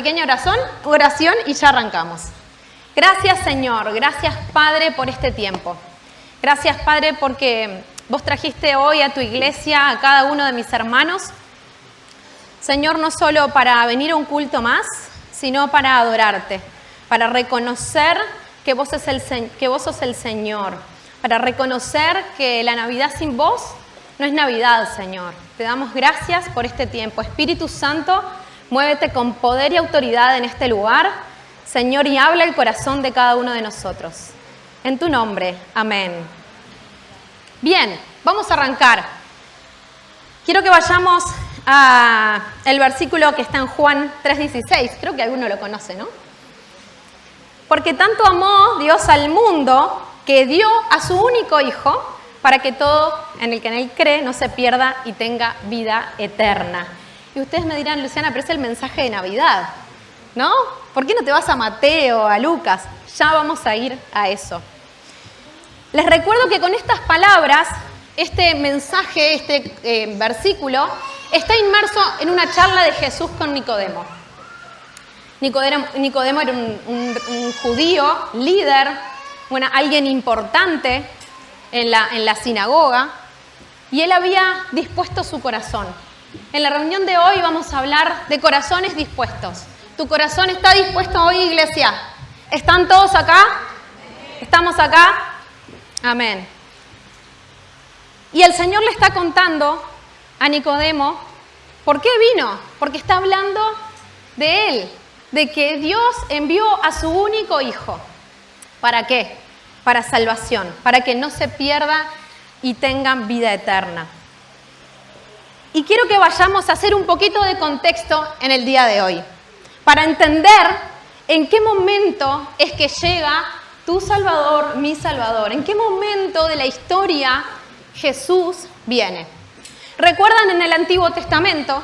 pequeña oración y ya arrancamos. Gracias, Señor. Gracias, Padre, por este tiempo. Gracias, Padre, porque vos trajiste hoy a tu iglesia a cada uno de mis hermanos. Señor, no solo para venir a un culto más, sino para adorarte, para reconocer que vos sos el Señor, para reconocer que la Navidad sin vos no es Navidad, Señor. Te damos gracias por este tiempo. Espíritu Santo, muévete con poder y autoridad en este lugar, Señor, y habla el corazón de cada uno de nosotros. En tu nombre, amén. Bien, vamos a arrancar. Quiero que vayamos al versículo que está en Juan 3:16. Creo que alguno lo conoce, ¿no? Porque tanto amó Dios al mundo que dio a su único Hijo para que todo en el que en Él cree no se pierda y tenga vida eterna. Y ustedes me dirán, Luciana, pero es el mensaje de Navidad, ¿no? ¿Por qué no te vas a Mateo, a Lucas? Ya vamos a ir a eso. Les recuerdo que con estas palabras, este mensaje, este versículo, está inmerso en una charla de Jesús con Nicodemo. Nicodemo era un judío, líder, alguien importante en la sinagoga, y él había dispuesto su corazón. En la reunión de hoy vamos a hablar de corazones dispuestos. ¿Tu corazón está dispuesto hoy, iglesia? ¿Están todos acá? ¿Estamos acá? Amén. Y el Señor le está contando a Nicodemo por qué vino, porque está hablando de Él, de que Dios envió a su único Hijo. ¿Para qué? Para salvación, para que no se pierda y tengan vida eterna. Y quiero que vayamos a hacer un poquito de contexto en el día de hoy, para entender en qué momento es que llega tu Salvador, mi Salvador, en qué momento de la historia Jesús viene. ¿Recuerdan en el Antiguo Testamento?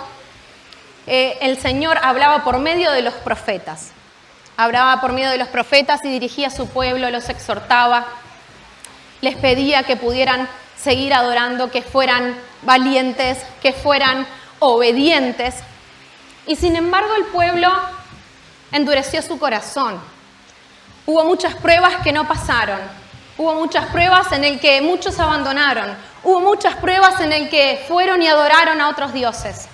El Señor hablaba por medio de los profetas. Hablaba por medio de los profetas y dirigía a su pueblo, los exhortaba, les pedía que pudieran seguir adorando, que fueran valientes, que fueran obedientes. Y sin embargo el pueblo endureció su corazón. Hubo muchas pruebas que no pasaron. Hubo muchas pruebas en las que muchos abandonaron. Hubo muchas pruebas en las que fueron y adoraron a otros dioses.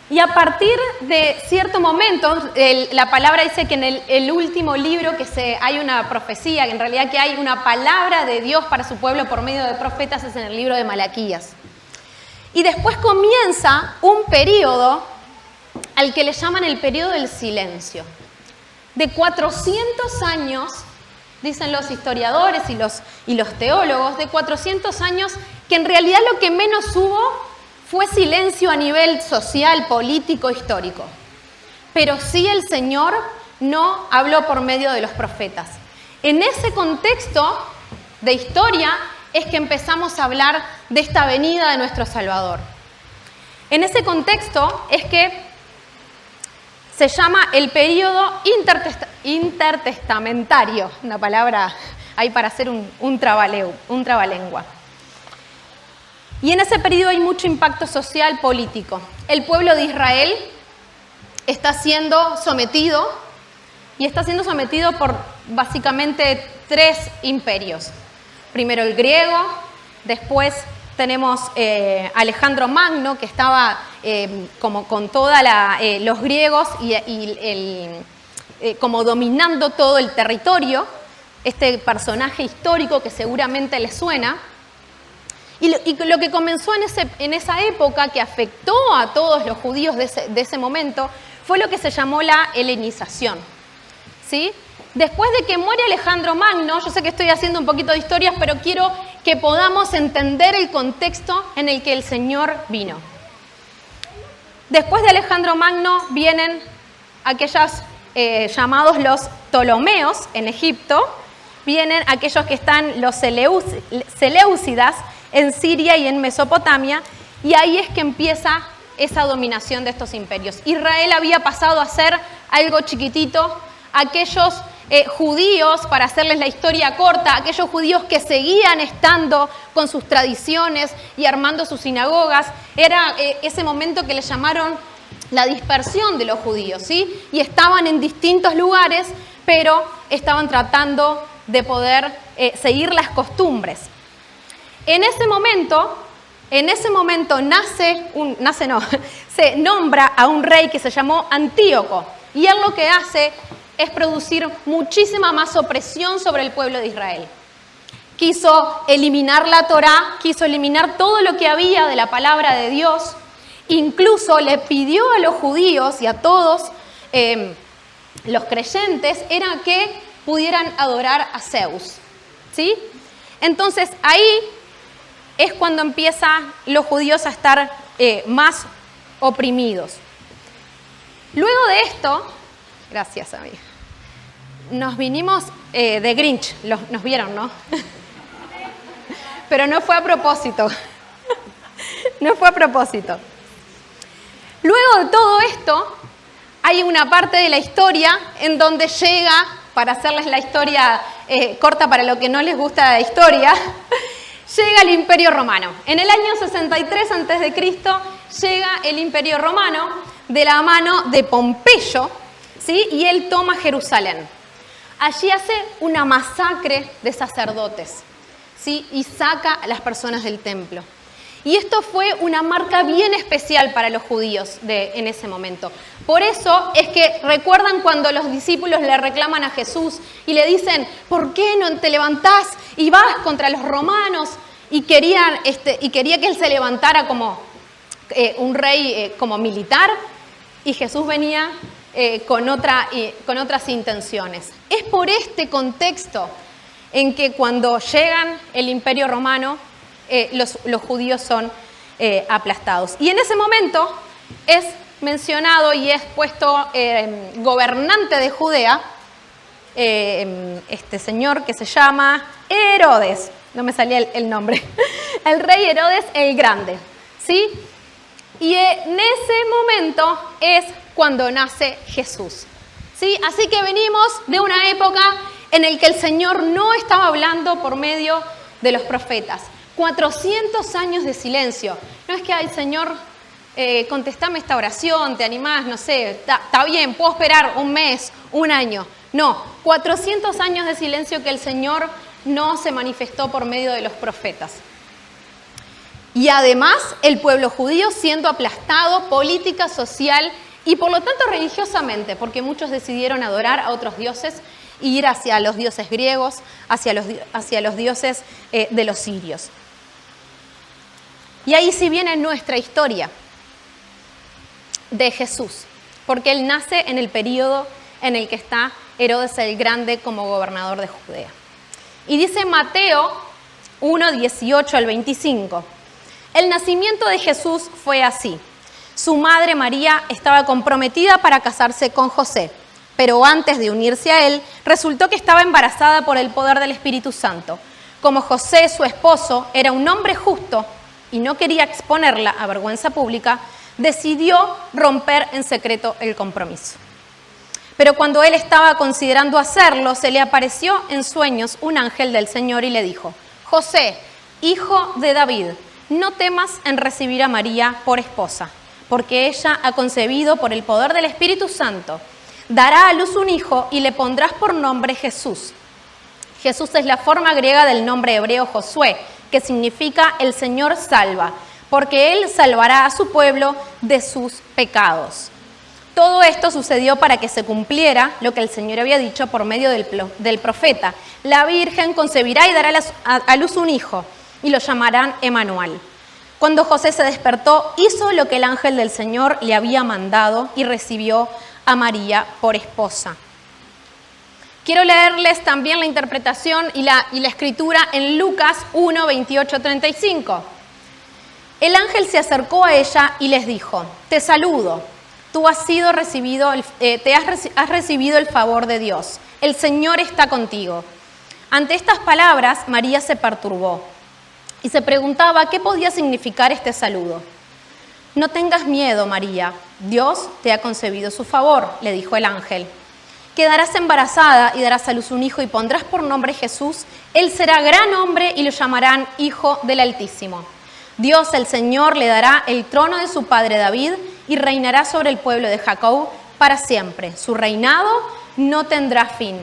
Y a partir de cierto momento, la palabra dice que en el último libro hay una profecía, que en realidad que hay una palabra de Dios para su pueblo por medio de profetas, es en el libro de Malaquías. Y después comienza un periodo al que le llaman el periodo del silencio. De 400 años, dicen los historiadores y los teólogos, de 400 años, que en realidad lo que menos hubo fue silencio a nivel social, político, histórico. Pero sí el Señor no habló por medio de los profetas. En ese contexto de historia es que empezamos a hablar de esta venida de nuestro Salvador. En ese contexto es que se llama el periodo intertestamentario, una palabra ahí para hacer un trabalengua. Y en ese periodo hay mucho impacto social, político. El pueblo de Israel está siendo sometido, y está siendo sometido por básicamente 3 imperios. Primero el griego, después tenemos Alejandro Magno, que estaba como con todos los griegos como dominando todo el territorio. Este personaje histórico que seguramente les suena. Y lo que comenzó en esa época, que afectó a todos los judíos de ese momento, fue lo que se llamó la helenización. ¿Sí? Después de que muere Alejandro Magno, yo sé que estoy haciendo un poquito de historias, pero quiero que podamos entender el contexto en el que el Señor vino. Después de Alejandro Magno vienen aquellos llamados los Ptolomeos en Egipto, vienen aquellos que están los Seleucidas en Siria y en Mesopotamia, y ahí es que empieza esa dominación de estos imperios. Israel había pasado a ser algo chiquitito. Aquellos judíos, para hacerles la historia corta, aquellos judíos que seguían estando con sus tradiciones y armando sus sinagogas, era ese momento que le llamaron la dispersión de los judíos, ¿sí? Y estaban en distintos lugares, pero estaban tratando de poder seguir las costumbres. En ese momento se nombra a un rey que se llamó Antíoco, y él lo que hace es producir muchísima más opresión sobre el pueblo de Israel. Quiso eliminar la Torá, quiso eliminar todo lo que había de la palabra de Dios, incluso le pidió a los judíos y a todos los creyentes era que pudieran adorar a Zeus, ¿sí? Entonces ahí es cuando empiezan los judíos a estar más oprimidos. Luego de esto, gracias amiga, nos vinimos de Grinch, nos vieron, ¿no? Pero no fue a propósito, no fue a propósito. Luego de todo esto, hay una parte de la historia en donde llega, para hacerles la historia corta para lo que no les gusta la historia, llega el Imperio Romano. En el año 63 a.C. llega el Imperio Romano de la mano de Pompeyo, ¿sí? Y él toma Jerusalén. Allí hace una masacre de sacerdotes, ¿sí? Y saca a las personas del templo. Y esto fue una marca bien especial para los judíos en ese momento. Por eso es que recuerdan cuando los discípulos le reclaman a Jesús y le dicen, ¿por qué no te levantás y vas contra los romanos? Y quería que él se levantara como un rey como militar, y Jesús venía con otras intenciones. Es por este contexto en que cuando llegan el Imperio Romano, los judíos son aplastados. Y en ese momento es mencionado y es puesto gobernante de Judea este señor que se llama Herodes, no me salía el nombre, el rey Herodes el Grande, ¿sí? Y en ese momento es cuando nace Jesús, ¿sí? Así que venimos de una época en la que el Señor no estaba hablando por medio de los profetas. 400 años de silencio. No es que, ay, Señor, contestame esta oración, te animás, no sé, está bien, puedo esperar un mes, un año. No, 400 años de silencio que el Señor no se manifestó por medio de los profetas. Y además, el pueblo judío siendo aplastado política, social y por lo tanto religiosamente, porque muchos decidieron adorar a otros dioses e ir hacia los dioses griegos, hacia los dioses de los sirios. Y ahí sí viene nuestra historia de Jesús, porque él nace en el periodo en el que está Herodes el Grande como gobernador de Judea. Y dice Mateo 1, 18 al 25, el nacimiento de Jesús fue así. Su madre María estaba comprometida para casarse con José, pero antes de unirse a él, resultó que estaba embarazada por el poder del Espíritu Santo. Como José, su esposo, era un hombre justo y no quería exponerla a vergüenza pública, decidió romper en secreto el compromiso. Pero cuando él estaba considerando hacerlo, se le apareció en sueños un ángel del Señor y le dijo, José, hijo de David, no temas en recibir a María por esposa, porque ella ha concebido por el poder del Espíritu Santo. Dará a luz un hijo y le pondrás por nombre Jesús. Jesús es la forma griega del nombre hebreo Josué, que significa el Señor salva, porque Él salvará a su pueblo de sus pecados. Todo esto sucedió para que se cumpliera lo que el Señor había dicho por medio del profeta. La Virgen concebirá y dará a luz un hijo, y lo llamarán Emmanuel. Cuando José se despertó, hizo lo que el ángel del Señor le había mandado y recibió a María por esposa. Quiero leerles también la interpretación y la escritura en Lucas 1, 28, 35. El ángel se acercó a ella y les dijo, te saludo, tú has recibido el favor de Dios, el Señor está contigo. Ante estas palabras, María se perturbó y se preguntaba qué podía significar este saludo. No tengas miedo, María, Dios te ha concedido su favor, le dijo el ángel. Quedarás embarazada y darás a luz un hijo y pondrás por nombre Jesús. Él será gran hombre y lo llamarán Hijo del Altísimo. Dios, el Señor, le dará el trono de su padre David y reinará sobre el pueblo de Jacob para siempre. Su reinado no tendrá fin.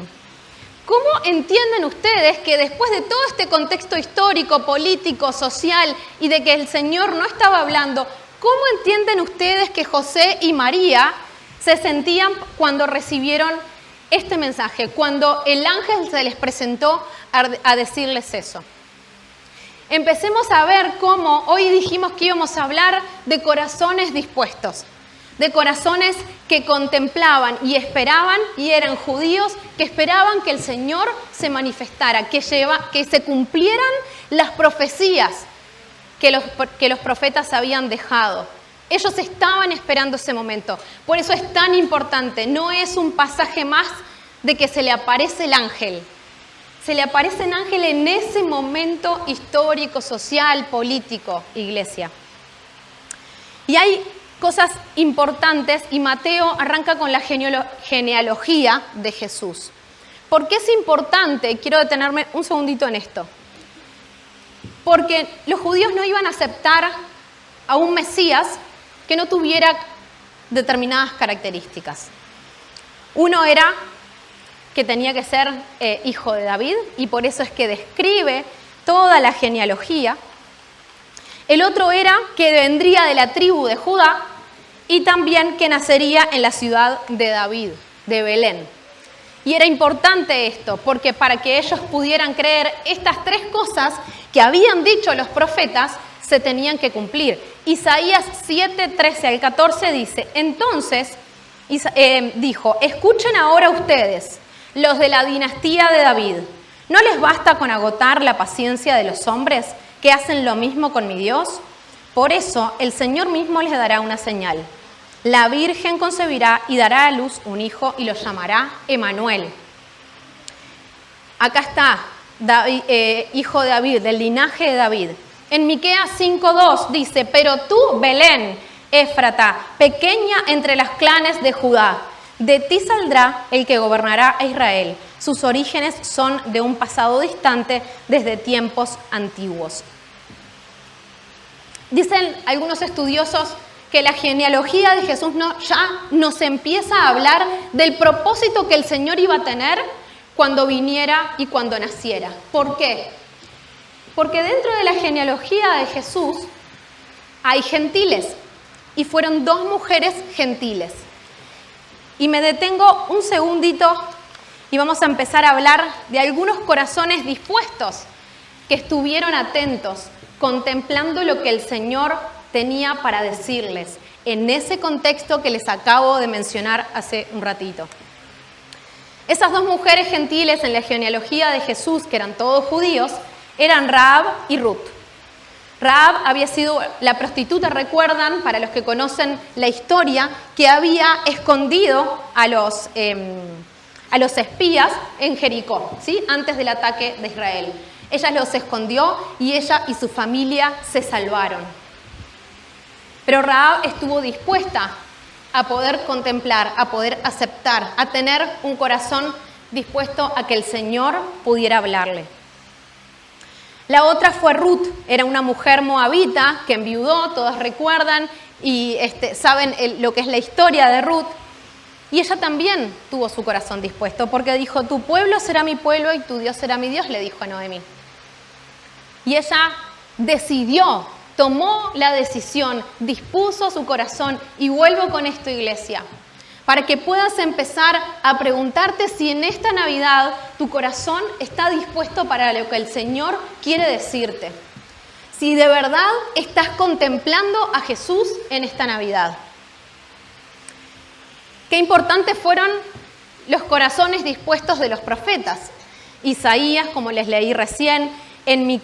¿Cómo entienden ustedes que después de todo este contexto histórico, político, social y de que el Señor no estaba hablando, cómo entienden ustedes que José y María se sentían cuando recibieron este mensaje, cuando el ángel se les presentó a decirles eso? Empecemos a ver cómo hoy dijimos que íbamos a hablar de corazones dispuestos, de corazones que contemplaban y esperaban, y eran judíos que esperaban que el Señor se manifestara, que se cumplieran las profecías que los profetas habían dejado. Ellos estaban esperando ese momento. Por eso es tan importante. No es un pasaje más de que se le aparece el ángel. Se le aparece el ángel en ese momento histórico, social, político, iglesia. Y hay cosas importantes, y Mateo arranca con la genealogía de Jesús. ¿Por qué es importante? Quiero detenerme un segundito en esto. Porque los judíos no iban a aceptar a un Mesías que no tuviera determinadas características. Uno era que tenía que ser hijo de David, y por eso es que describe toda la genealogía. El otro era que vendría de la tribu de Judá, y también que nacería en la ciudad de David, de Belén. Y era importante esto, porque para que ellos pudieran creer, estas tres cosas que habían dicho los profetas se tenían que cumplir. Isaías 7, 13 al 14 dice: entonces dijo, escuchen ahora ustedes, los de la dinastía de David, ¿no les basta con agotar la paciencia de los hombres que hacen lo mismo con mi Dios? Por eso el Señor mismo les dará una señal. La Virgen concebirá y dará a luz un hijo y lo llamará Emanuel. Acá está, David, hijo de David, del linaje de David. En Miqueas 5:2 dice: pero tú, Belén, Éfrata, pequeña entre los clanes de Judá, de ti saldrá el que gobernará a Israel. Sus orígenes son de un pasado distante, desde tiempos antiguos. Dicen algunos estudiosos que la genealogía de Jesús ya nos empieza a hablar del propósito que el Señor iba a tener cuando viniera y cuando naciera. ¿Por qué? Porque dentro de la genealogía de Jesús hay gentiles, y fueron 2 mujeres gentiles. Y me detengo un segundito y vamos a empezar a hablar de algunos corazones dispuestos que estuvieron atentos, contemplando lo que el Señor tenía para decirles en ese contexto que les acabo de mencionar hace un ratito. Esas 2 mujeres gentiles en la genealogía de Jesús, que eran todos judíos, eran Rahab y Ruth. Rahab había sido la prostituta, recuerdan, para los que conocen la historia, que había escondido a los espías en Jericó, ¿sí? Antes del ataque de Israel. Ella los escondió y ella y su familia se salvaron. Pero Rahab estuvo dispuesta a poder contemplar, a poder aceptar, a tener un corazón dispuesto a que el Señor pudiera hablarle. La otra fue Ruth, era una mujer moabita que enviudó, todos recuerdan y saben lo que es la historia de Ruth. Y ella también tuvo su corazón dispuesto, porque dijo: tu pueblo será mi pueblo y tu Dios será mi Dios, le dijo a Noemí. Y ella decidió, tomó la decisión, dispuso su corazón. Y vuelvo con esto, iglesia, para que puedas empezar a preguntarte si en esta Navidad tu corazón está dispuesto para lo que el Señor quiere decirte. Si de verdad estás contemplando a Jesús en esta Navidad. Qué importantes fueron los corazones dispuestos de los profetas. Isaías, como les leí recién, en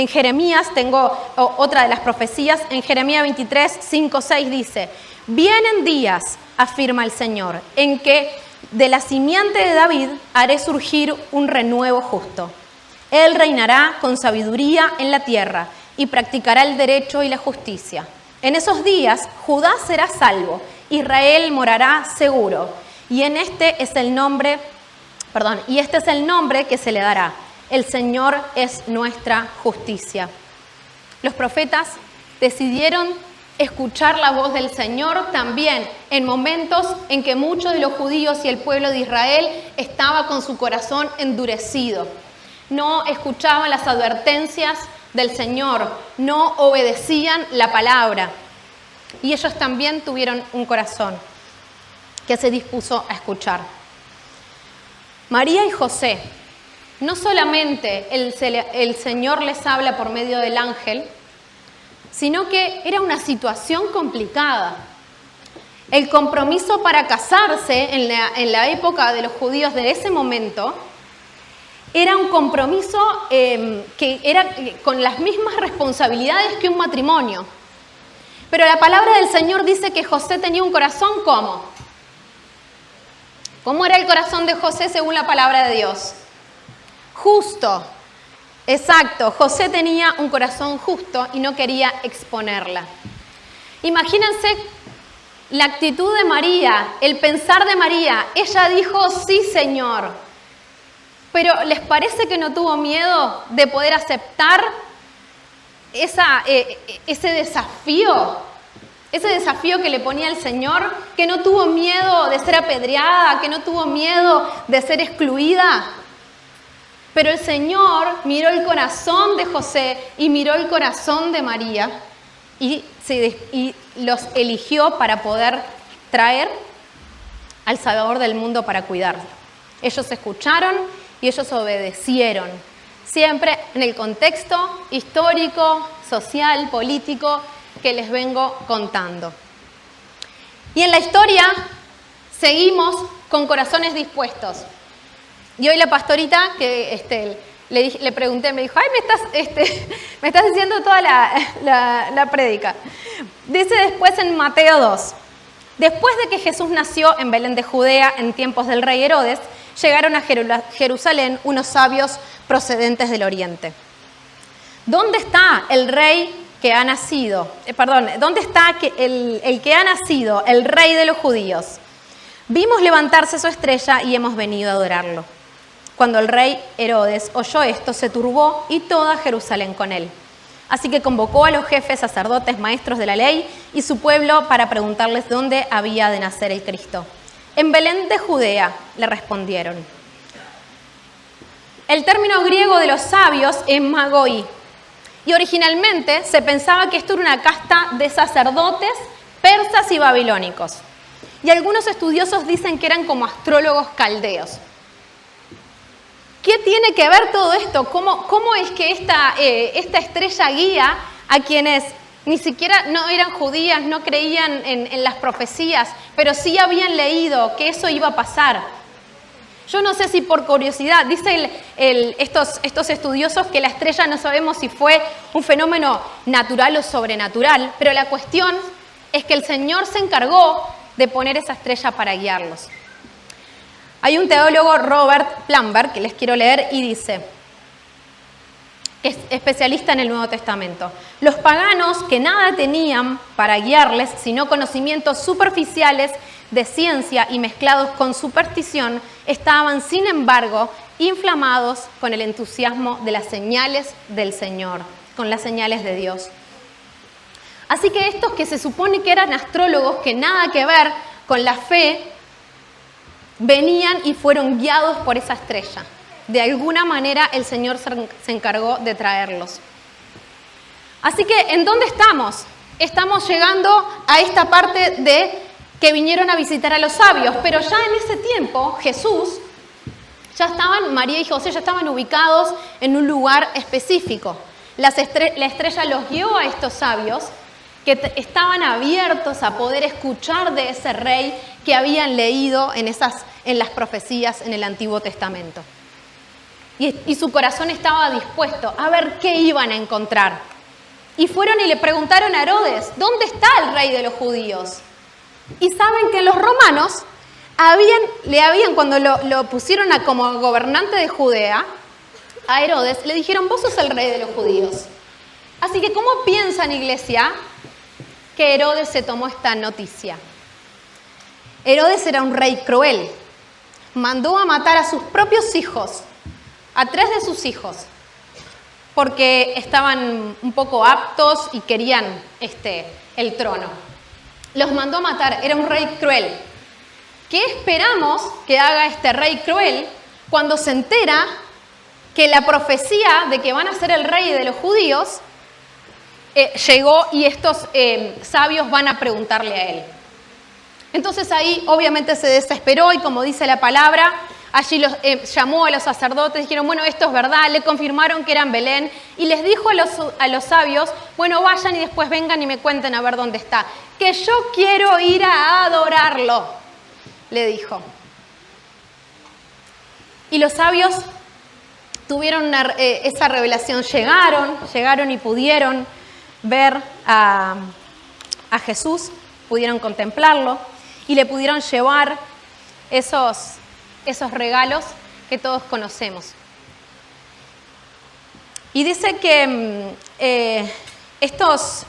Jeremías, tengo otra de las profecías, en Jeremías 23, 5, 6 dice: vienen días, afirma el Señor, en que de la simiente de David haré surgir un renuevo justo. Él reinará con sabiduría en la tierra y practicará el derecho y la justicia. En esos días Judá será salvo, Israel morará seguro, y este es el nombre que se le dará: el Señor es nuestra justicia. Los profetas decidieron escuchar la voz del Señor también en momentos en que muchos de los judíos y el pueblo de Israel estaba con su corazón endurecido. No escuchaban las advertencias del Señor, no obedecían la palabra. Y ellos también tuvieron un corazón que se dispuso a escuchar. María y José, no solamente el Señor les habla por medio del ángel, sino que era una situación complicada. El compromiso para casarse en la época de los judíos de ese momento era un compromiso que era con las mismas responsabilidades que un matrimonio. Pero la palabra del Señor dice que José tenía un corazón ¿cómo? ¿Cómo era el corazón de José según la palabra de Dios? Justo. Exacto, José tenía un corazón justo y no quería exponerla. Imagínense la actitud de María, el pensar de María. Ella dijo, sí, Señor. Pero ¿les parece que no tuvo miedo de poder aceptar ese desafío? Ese desafío que le ponía el Señor, que no tuvo miedo de ser apedreada, que no tuvo miedo de ser excluida. Pero el Señor miró el corazón de José y miró el corazón de María y los eligió para poder traer al Salvador del mundo para cuidarlo. Ellos escucharon y ellos obedecieron, siempre en el contexto histórico, social, político que les vengo contando. Y en la historia seguimos con corazones dispuestos. Y hoy la pastorita, que le pregunté, me dijo, ay, me estás diciendo toda la prédica. Dice después en Mateo 2, después de que Jesús nació en Belén de Judea en tiempos del rey Herodes, llegaron a Jerusalén unos sabios procedentes del oriente. ¿Dónde está el rey que ha nacido? ¿Dónde está el que ha nacido, el rey de los judíos? Vimos levantarse su estrella y hemos venido a adorarlo. Cuando el rey Herodes oyó esto, se turbó y toda Jerusalén con él. Así que convocó a los jefes, sacerdotes, maestros de la ley y su pueblo para preguntarles dónde había de nacer el Cristo. En Belén de Judea, le respondieron. El término griego de los sabios es magoi. Y originalmente se pensaba que esto era una casta de sacerdotes persas y babilónicos. Y algunos estudiosos dicen que eran como astrólogos caldeos. ¿Qué tiene que ver todo esto? ¿Cómo es que esta estrella guía a quienes ni siquiera no eran judías, no creían en las profecías, pero sí habían leído que eso iba a pasar? Yo no sé si por curiosidad, dicen estos estudiosos que la estrella no sabemos si fue un fenómeno natural o sobrenatural, pero la cuestión es que el Señor se encargó de poner esa estrella para guiarlos. Hay un teólogo, Robert Plumber, que les quiero leer y dice, es especialista en el Nuevo Testamento, los paganos que nada tenían para guiarles, sino conocimientos superficiales de ciencia y mezclados con superstición, estaban, sin embargo, inflamados con el entusiasmo de las señales del Señor, con las señales de Dios. Así que estos que se supone que eran astrólogos, que nada que ver con la fe, venían y fueron guiados por esa estrella. De alguna manera el Señor se encargó de traerlos. Así que, ¿en dónde estamos? Estamos llegando a esta parte de que vinieron a visitar a los sabios, pero ya en ese tiempo Jesús, María y José ya estaban ubicados en un lugar específico. La estrella los guió a estos sabios que estaban abiertos a poder escuchar de ese rey que habían leído en las profecías en el Antiguo Testamento. Y su corazón estaba dispuesto a ver qué iban a encontrar. Y fueron y le preguntaron a Herodes, ¿dónde está el rey de los judíos? Y saben que los romanos cuando lo pusieron como gobernante de Judea, a Herodes le dijeron, vos sos el rey de los judíos. Así que, ¿cómo piensan, iglesia, que Herodes se tomó esta noticia? Herodes era un rey cruel. Mandó a matar a sus propios hijos, a 3 de sus hijos, porque estaban un poco aptos y querían el trono. Los mandó a matar, era un rey cruel. ¿Qué esperamos que haga este rey cruel cuando se entera que la profecía de que van a ser el rey de los judíos llegó y estos sabios van a preguntarle a él? Entonces ahí obviamente se desesperó y, como dice la palabra, allí llamó a los sacerdotes, dijeron, bueno, esto es verdad, le confirmaron que eran Belén y les dijo a los sabios, bueno, vayan y después vengan y me cuenten a ver dónde está, que yo quiero ir a adorarlo, le dijo. Y los sabios tuvieron esa revelación, llegaron y pudieron ver a Jesús, pudieron contemplarlo y le pudieron llevar esos regalos que todos conocemos. Y dice que estos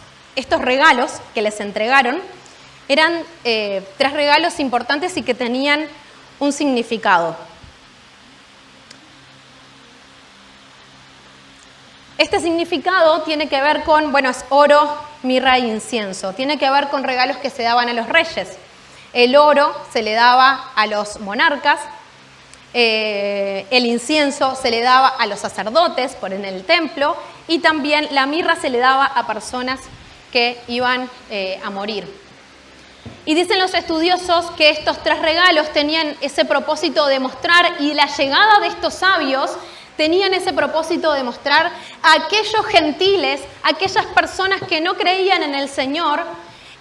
regalos que les entregaron eran 3 regalos importantes y que tenían un significado. Este significado tiene que ver con, bueno, es oro, mirra e incienso. Tiene que ver con regalos que se daban a los reyes. El oro se le daba a los monarcas, el incienso se le daba a los sacerdotes en el templo y también la mirra se le daba a personas que iban a morir. Y dicen los estudiosos que estos 3 regalos tenían ese propósito de mostrar, y la llegada de estos sabios tenían ese propósito de mostrar a aquellos gentiles, aquellas personas que no creían en el Señor,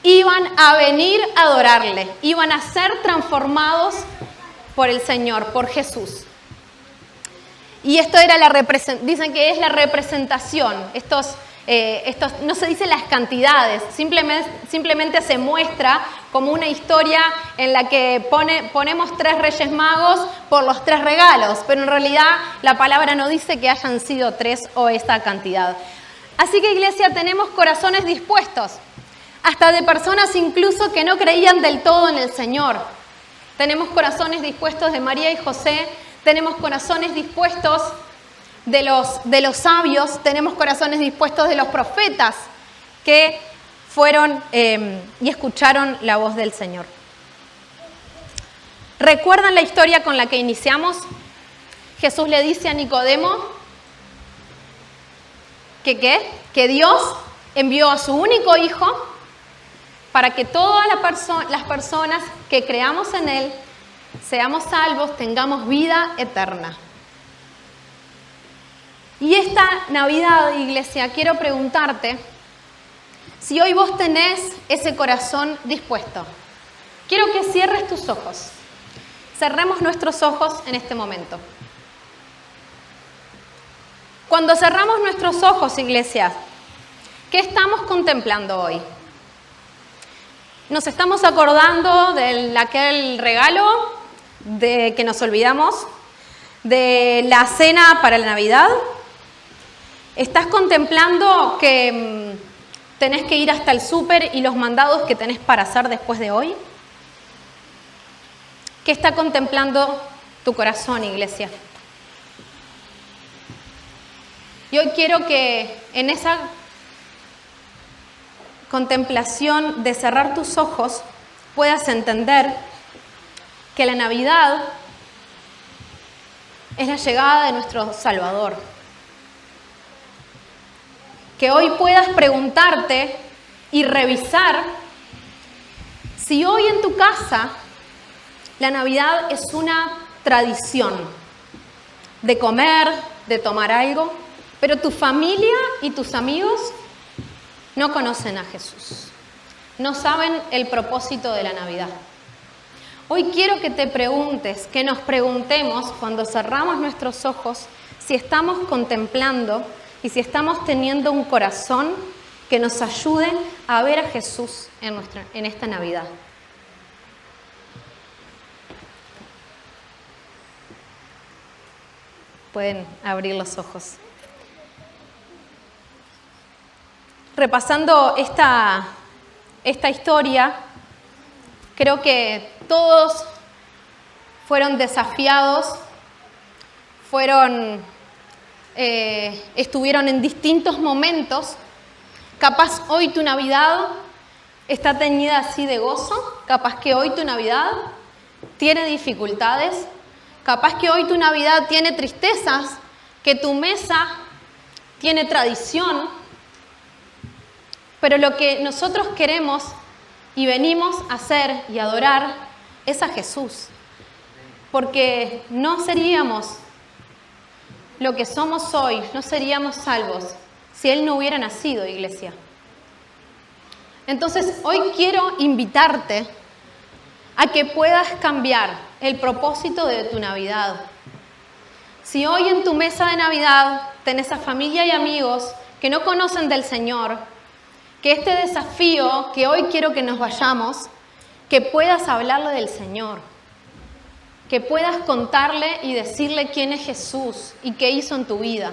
iban a venir a adorarle, iban a ser transformados por el Señor, por Jesús. Y esto era dicen que es la representación. Estos no se dicen las cantidades, simplemente se muestra como una historia en la que ponemos 3 reyes magos por los 3 regalos, pero en realidad la palabra no dice que hayan sido 3 o esa cantidad. Así que, iglesia, tenemos corazones dispuestos, hasta de personas incluso que no creían del todo en el Señor. Tenemos corazones dispuestos de María y José, tenemos corazones dispuestos de los sabios, tenemos corazones dispuestos de los profetas que fueron y escucharon la voz del Señor. ¿Recuerdan la historia con la que iniciamos? Jesús le dice a Nicodemo que Dios envió a su único Hijo para que todas las personas que creamos en Él seamos salvos, tengamos vida eterna. Y esta Navidad, iglesia, quiero preguntarte si hoy vos tenés ese corazón dispuesto. Quiero que cierres tus ojos. Cerremos nuestros ojos en este momento. Cuando cerramos nuestros ojos, iglesia, ¿qué estamos contemplando hoy? ¿Nos estamos acordando de aquel regalo de que nos olvidamos? ¿De la cena para la Navidad? ¿Estás contemplando que tenés que ir hasta el súper y los mandados que tenés para hacer después de hoy? ¿Qué está contemplando tu corazón, iglesia? Y hoy quiero que en esa contemplación de cerrar tus ojos puedas entender que la Navidad es la llegada de nuestro Salvador. Que hoy puedas preguntarte y revisar si hoy en tu casa la Navidad es una tradición de comer, de tomar algo, pero tu familia y tus amigos no conocen a Jesús, no saben el propósito de la Navidad. Hoy quiero que te preguntes, que nos preguntemos cuando cerramos nuestros ojos si estamos contemplando y si estamos teniendo un corazón que nos ayude a ver a Jesús en esta Navidad. Pueden abrir los ojos. Repasando esta historia, creo que todos fueron desafiados, fueron estuvieron en distintos momentos. Capaz hoy tu Navidad está teñida así de gozo, capaz que hoy tu Navidad tiene dificultades, capaz que hoy tu Navidad tiene tristezas, que tu mesa tiene tradición, pero lo que nosotros queremos y venimos a hacer y adorar es a Jesús, porque no seríamos lo que somos hoy, no seríamos salvos si Él no hubiera nacido, iglesia. Entonces, hoy quiero invitarte a que puedas cambiar el propósito de tu Navidad. Si hoy en tu mesa de Navidad tenés a familia y amigos que no conocen del Señor, que este desafío que hoy quiero que nos vayamos, que puedas hablarle del Señor, que puedas contarle y decirle quién es Jesús y qué hizo en tu vida.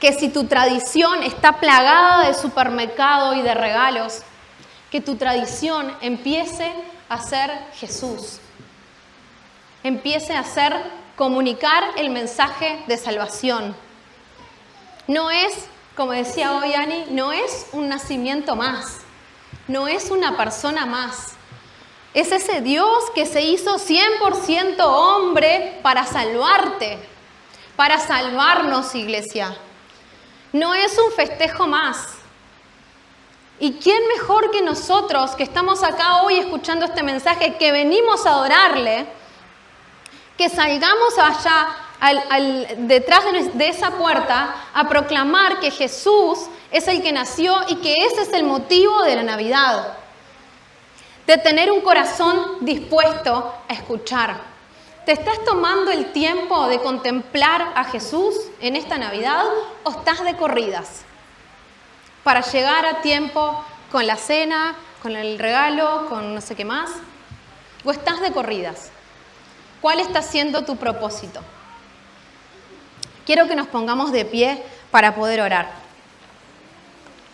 Que si tu tradición está plagada de supermercado y de regalos, que tu tradición empiece a ser Jesús. Empiece a ser comunicar el mensaje de salvación. No es, como decía hoy Ani, no es un nacimiento más, no es una persona más. Es ese Dios que se hizo 100% hombre para salvarte, para salvarnos, iglesia. No es un festejo más. ¿Y quién mejor que nosotros que estamos acá hoy escuchando este mensaje, que venimos a adorarle, que salgamos allá detrás de esa puerta a proclamar que Jesús es el que nació y que ese es el motivo de la Navidad? De tener un corazón dispuesto a escuchar. ¿Te estás tomando el tiempo de contemplar a Jesús en esta Navidad o estás de corridas para llegar a tiempo con la cena, con el regalo, con no sé qué más? ¿O estás de corridas? ¿Cuál está siendo tu propósito? Quiero que nos pongamos de pie para poder orar.